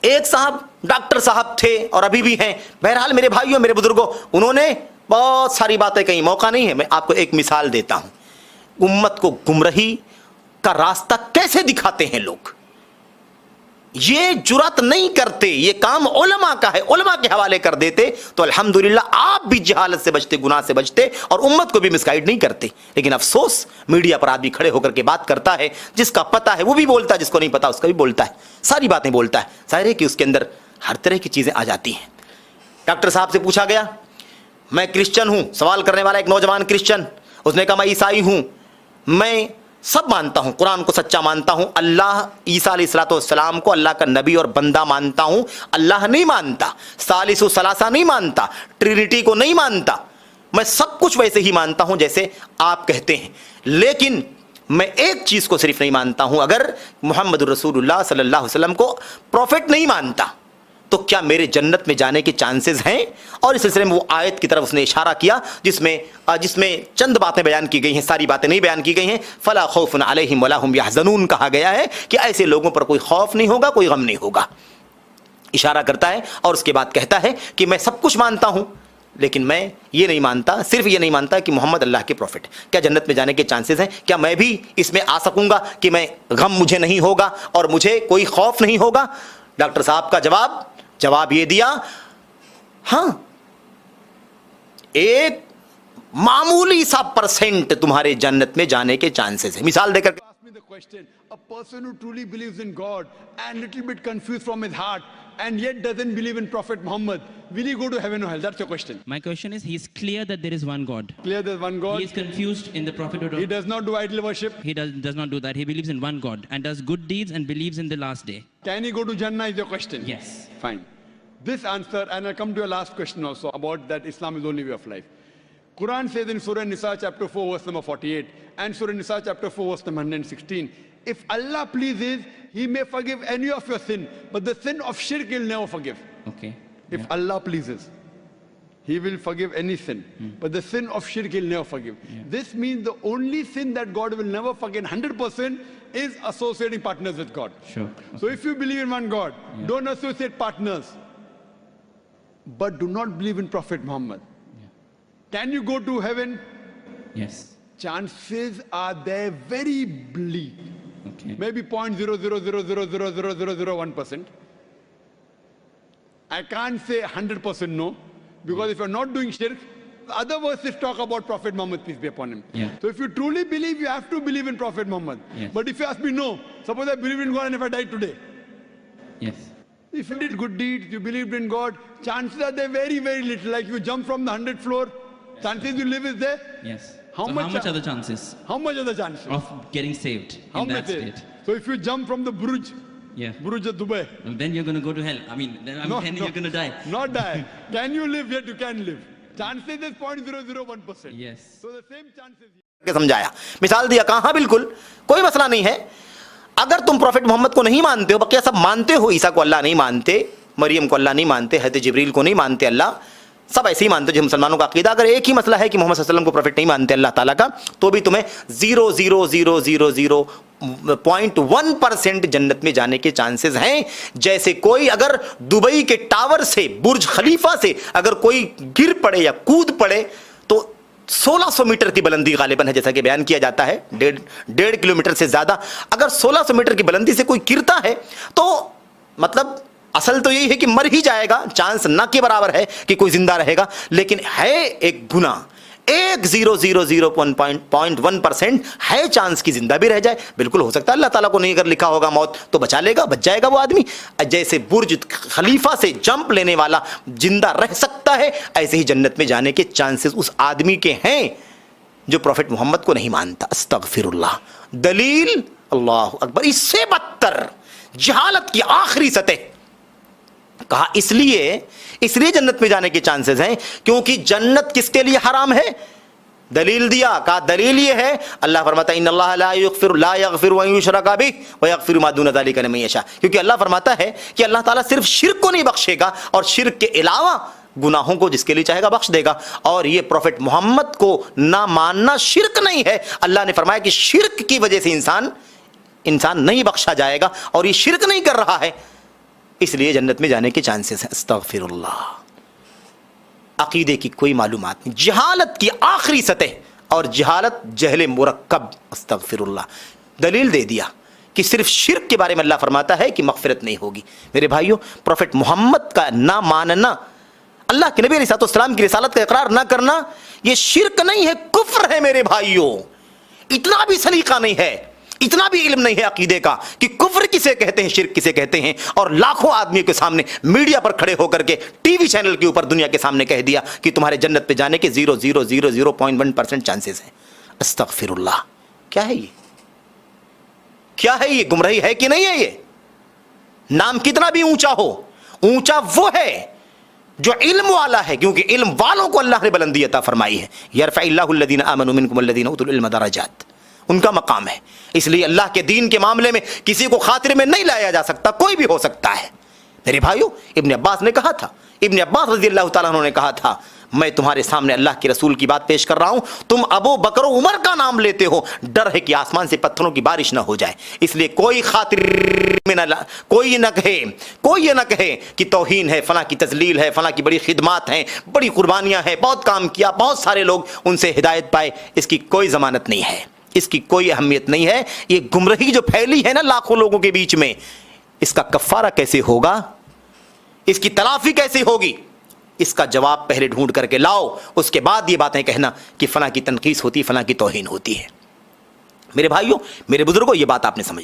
ایک صاحب ڈاکٹر صاحب تھے اور ابھی بھی ہیں، بہرحال میرے بھائیوں میرے بزرگوں، انہوں نے بہت ساری باتیں کہیں، موقع نہیں ہے، میں آپ کو ایک مثال دیتا ہوں، امت کو گمراہی کا راستہ کیسے دکھاتے ہیں لوگ، یہ جرات نہیں کرتے، یہ کام علماء کا ہے، علماء کے حوالے کر دیتے تو الحمدللہ آپ بھی جہالت سے بچتے، گناہ سے بچتے اور امت کو بھی مسگائیڈ نہیں کرتے۔ لیکن افسوس میڈیا پر آدمی کھڑے ہو کر کے بات کرتا ہے، جس کا پتہ ہے وہ بھی بولتا ہے، جس کو نہیں پتا اس کا بھی بولتا ہے، ساری باتیں بولتا ہے، ظاہر ہے کہ اس کے اندر ہر طرح کی چیزیں آ جاتی ہیں۔ ڈاکٹر صاحب سے پوچھا گیا، میں کرسچن ہوں، سوال کرنے والا ایک نوجوان کرسچن، اس نے کہا میں عیسائی ہوں، میں سب مانتا ہوں، قرآن کو سچا مانتا ہوں، اللہ عیسیٰ علیہ السلام کو اللہ کا نبی اور بندہ مانتا ہوں، اللہ نہیں مانتا، ثالث و ثلاثہ نہیں مانتا، ٹرینٹی کو نہیں مانتا، میں سب کچھ ویسے ہی مانتا ہوں جیسے آپ کہتے ہیں، لیکن میں ایک چیز کو صرف نہیں مانتا ہوں، اگر محمد رسول اللہ صلی اللہ علیہ وسلم کو پروفٹ نہیں مانتا تو کیا میرے جنت میں جانے کے چانسز ہیں؟ اور اس سلسلے میں وہ آیت کی طرف اس نے اشارہ کیا جس میں چند باتیں بیان کی گئی ہیں، ساری باتیں نہیں بیان کی گئی ہیں۔ فلا خوف علیہم ولا هم يحزنون کہا گیا ہے کہ ایسے لوگوں پر کوئی خوف نہیں ہوگا، کوئی غم نہیں ہوگا، اشارہ کرتا ہے، اور اس کے بعد کہتا ہے کہ میں سب کچھ مانتا ہوں لیکن میں یہ نہیں مانتا، صرف یہ نہیں مانتا کہ محمد اللہ کے پروفٹ۔ کیا جنت میں جانے کے چانسز ہیں؟ کیا میں بھی اس میں آ سکوں گا کہ میں غم مجھے نہیں ہوگا اور مجھے کوئی خوف نہیں ہوگا؟ ڈاکٹر صاحب کا جواب یہ دیا، ہاں ایک معمولی سا پرسنٹ تمہارے جنت میں جانے کے چانسز ہیں۔ مثال دے کر A person who truly believes in God and little bit confused from his heart and yet doesn't believe in Prophet Muhammad, will he go to heaven or hell? That's your question. My question is, he is clear that there is one God. Clear there's one God. He is confused in the prophethood. He does not do idol worship. He does not do that. He believes in one God and does good deeds and believes in the last day. Can he go to Jannah is your question. Yes. Fine. This answer, and I'll come to your last question also about that Islam is the only way of life. Quran says in Surah Nisa chapter 4 verse number 48 and Surah Nisa chapter 4 verse number 116, if Allah pleases, He may forgive any of your sin, but the sin of shirk He'll never forgive. Okay. If Allah pleases, He will forgive any sin, but the sin of shirk He'll never forgive. This means the only sin that God will never forgive 100% is associating partners with God. Sure. So if you believe in one God, don't associate partners, but do not believe in Prophet Muhammad. Can you go to heaven? Yes. Chances are there very bleak. Okay. Maybe 0.000000001%. I can't say 100% no, because if you're not doing shirk, the other verses talk about Prophet Muhammad, peace be upon him. Yeah. So if you truly believe, you have to believe in Prophet Muhammad. Yes. But if you ask me no, suppose I believe in God and if I die today, Yes. if you did good deeds, you believed in God, chances are there very, very little. Like you jump from the 100th floor, chances you live is there. Yes. How So much how much are the chances How much are the chances? of getting saved How in that much is? state? So if you jump from the Burj Yeah. of Dubai, Well, then you're going to go to hell. I mean, then you're going to die. Not die. Can you live? Yet you can live. Chances is 0.001%. Yes. So the same chances. کہ سمجھایا، مثال دیا، کہا ہاں بالکل کوئی مسئلہ نہیں ہے، اگر تم پروفٹ محمد کو نہیں مانتے ہو، بقیہ سب مانتے ہو، عیسیٰ کو اللہ نہیں مانتے، مریم کو اللہ نہیں مانتے، حضرت جبریل کو نہیں مانتے، اللہ سب ایسے ہی مانتے جو مسلمانوں کا عقیدہ، اگر ایک ہی مسئلہ ہے کہ محمد صلی اللہ علیہ وسلم کو پروفٹ نہیں مانتے اللہ تعالیٰ کا، تو بھی تمہیں 0.00001% جنت میں جانے کے چانسز ہیں۔ جیسے کوئی اگر دبئی کے ٹاور سے، برج خلیفہ سے اگر کوئی گر پڑے یا کود پڑے تو 1600 میٹر کی بلندی غالباً ہے، جیسا کہ بیان کیا جاتا ہے، 1.5 کلومیٹر سے زیادہ، اگر 1600 میٹر کی بلندی سے کوئی گرتا ہے تو مطلب اصل تو یہی ہے کہ مر ہی جائے گا، چانس نہ کے برابر ہے کہ کوئی زندہ رہے گا، لیکن ہے ایک گناہ، 0.001% ہے چانس کی زندہ بھی رہ جائے، بالکل ہو سکتا ہے اللہ تعالیٰ کو نہیں اگر لکھا ہوگا موت تو بچا لے گا، بچ جائے گا وہ آدمی، جیسے برج خلیفہ سے جمپ لینے والا زندہ رہ سکتا ہے، ایسے ہی جنت میں جانے کے چانسز اس آدمی کے ہیں جو پروفٹ محمد کو نہیں مانتا۔ استغفر اللہ۔ دلیل اللہ اکبر، اس سے بدتر جہالت کی آخری سطح، کہا اس لیے جنت میں جانے کے چانسز ہیں کیونکہ جنت کس کے لیے حرام ہے؟ دلیل دیا، کہا دلیل یہ ہے، اللہ فرماتا ہے ان اللہ لا یغفر ان یشرک بہ ویغفر ما دون ذلک لمن یشاء، کیونکہ اللہ فرماتا ہے کہ اللہ تعالیٰ صرف شرک کو نہیں بخشے گا اور شرک کے علاوہ گناہوں کو جس کے لیے چاہے گا بخش دے گا، اور یہ پروفٹ محمد کو نہ ماننا شرک نہیں ہے، اللہ نے فرمایا کہ شرک کی وجہ سے انسان نہیں بخشا جائے گا، اور یہ شرک نہیں کر رہا ہے، اس لیے جنت میں جانے کے چانسز ہیں. استغفر اللہ. عقیدے کی کوئی معلومات نہیں, جہالت کی آخری سطح, اور جہالت جہل مرکب. استغفر اللہ. دلیل دے دیا کہ صرف شرک کے بارے میں اللہ فرماتا ہے کہ مغفرت نہیں ہوگی. میرے بھائیوں, پروفٹ محمد کا نہ ماننا, اللہ کے نبی علیہ السلام کی رسالت کا اقرار نہ کرنا, یہ شرک نہیں ہے, کفر ہے. میرے بھائیوں, اتنا بھی سلیقہ نہیں ہے, اتنا بھی علم نہیں ہے عقیدے کا کہ کفر کسے کہتے ہیں, شرک کسے کہتے ہیں, اور لاکھوں آدمیوں کے سامنے میڈیا پر کھڑے ہو کر کے ٹی وی چینل کے اوپر دنیا کے سامنے کہہ دیا کہ تمہارے جنت پہ جانے کے 0.001% چانسز ہیں. استغفر اللہ. کیا ہے یہ؟ کیا ہے یہ؟ گمراہی ہے کہ نہیں ہے؟ یہ نام کتنا بھی اونچا ہو, اونچا وہ ہے جو علم والا ہے, کیونکہ علم والوں کو اللہ نے بلندی عطا فرمائی ہے. یرفع اللہ الذین آمنوا منکم والذین اوتوا العلم درجات, ان کا مقام ہے. اس لیے اللہ کے دین کے معاملے میں کسی کو خاطر میں نہیں لایا جا سکتا, کوئی بھی ہو سکتا ہے. میرے بھائیوں, ابن عباس نے کہا تھا, ابن عباس رضی اللہ تعالیٰ عنہ نے کہا تھا, میں تمہارے سامنے اللہ کے رسول کی بات پیش کر رہا ہوں, تم ابو بکر و عمر کا نام لیتے ہو, ڈر ہے کہ آسمان سے پتھروں کی بارش نہ ہو جائے. اس لیے کوئی خاطر میں کوئی یہ نہ کہے کہ توہین ہے, فلاں کی تذلیل ہے, فلاں کی بڑی خدمات ہیں, بڑی قربانیاں ہیں, بہت کام کیا, بہت سارے لوگ ان سے ہدایت پائے. اس کی کوئی ضمانت نہیں ہے, اس کی کوئی اہمیت نہیں ہے. یہ گمراہی جو پھیلی ہے نا لاکھوں لوگوں کے بیچ میں, اس کا کفارہ کیسے ہوگا, اس کی تلافی کیسے ہوگی, اس کا جواب پہلے ڈھونڈ کر کے لاؤ, اس کے بعد یہ باتیں کہنا کہ فلاں کی تنقیص ہوتی, فلاں کی توہین ہوتی ہے. میرے بھائیوں, میرے بزرگوں, یہ بات آپ نے سمجھ